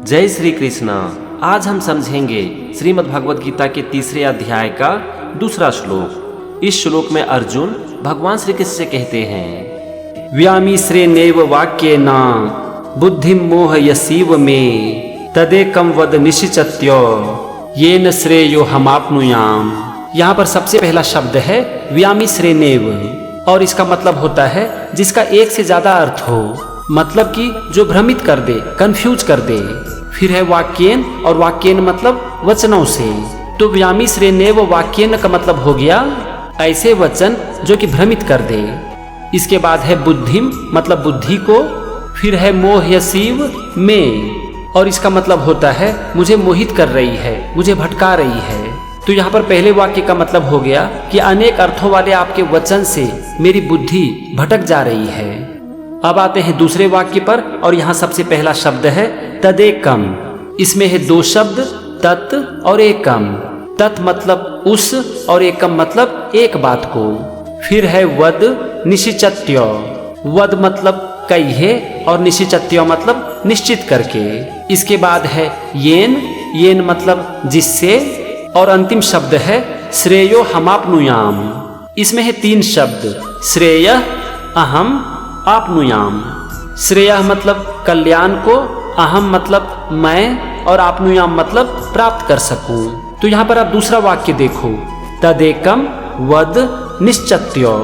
जय श्री कृष्णा। आज हम समझेंगे श्रीमद् भगवद गीता के तीसरे अध्याय का दूसरा श्लोक। इस श्लोक में अर्जुन भगवान श्री कृष्ण से कहते हैं, व्यामिश्रे नैव वाक्येन बुद्धिं मोहयसीव मे तदेकं वद निश्चित्य येन श्रेयो हमाप्नुयाम। यहाँ पर सबसे पहला शब्द है व्यामिश्रे नैव और इसका मतलब होता है जिसका एक से ज्यादा अर्थ हो, मतलब कि जो भ्रमित कर दे, कंफ्यूज कर दे। फिर है वाक्येन और वाक्येन मतलब वचनों से। तो व्यामिश्रे नैव वाक्येन का मतलब हो गया ऐसे वचन जो कि भ्रमित कर दे। इसके बाद है बुद्धिम मतलब बुद्धि को। फिर है मोहयसीव में और इसका मतलब होता है मुझे मोहित कर रही है, मुझे भटका रही है। तो यहाँ पर पहले वाक्य का मतलब हो गया कि अनेक अर्थों वाले आपके वचन से मेरी बुद्धि भटक जा रही है। अब आते हैं दूसरे वाक्य पर और यहाँ सबसे पहला शब्द है तदेकम। इसमें है दो शब्द तत् और एकम। तत् मतलब उस और एकम मतलब एक बात को। फिर है वद निश्चित्य। वद मतलब कहिए और निश्चित्य मतलब निश्चित करके। इसके बाद है येन। येन मतलब जिससे। और अंतिम शब्द है श्रेयो हमाप्नुयाम। इसमें है तीन शब्द श्रेय, अहम, आपनुयाम। श्रेय मतलब कल्याण को, अहम मतलब मैं और आपनुयाम मतलब प्राप्त कर सकूं। तो यहाँ पर आप दूसरा वाक्य देखो, तदेकम वद निश्चित्य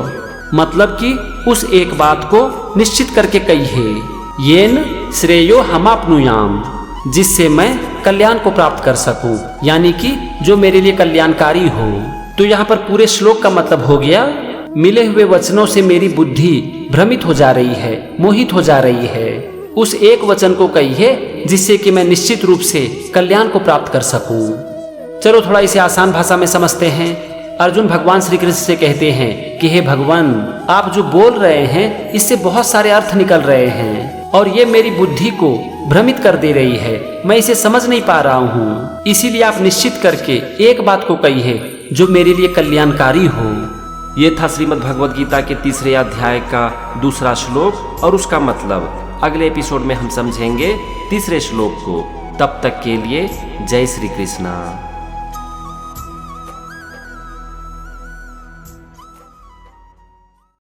मतलब कि उस एक बात को निश्चित करके कहिए। येन श्रेयो हमाप्नुयाम जिससे मैं कल्याण को प्राप्त कर सकूं, यानी कि जो मेरे लिए कल्याणकारी हो। तो यहाँ पर पूरे श्लोक का मतलब हो गया मिले हुए वचनों से मेरी बुद्धि भ्रमित हो जा रही है, मोहित हो जा रही है। उस एक वचन को कहिए जिससे कि मैं निश्चित रूप से कल्याण को प्राप्त कर सकूं। चलो थोड़ा इसे आसान भाषा में समझते हैं। अर्जुन भगवान श्री कृष्ण से कहते हैं कि हे भगवान, आप जो बोल रहे हैं इससे बहुत सारे अर्थ निकल रहे हैं और ये मेरी बुद्धि को भ्रमित कर दे रही है, मैं इसे समझ नहीं पा रहा हूँ। इसीलिए आप निश्चित करके एक बात को कहिए जो मेरे लिए कल्याणकारी हो। ये था श्रीमद् भगवद गीता के तीसरे अध्याय का दूसरा श्लोक और उसका मतलब। अगले एपिसोड में हम समझेंगे तीसरे श्लोक को। तब तक के लिए जय श्री कृष्णा।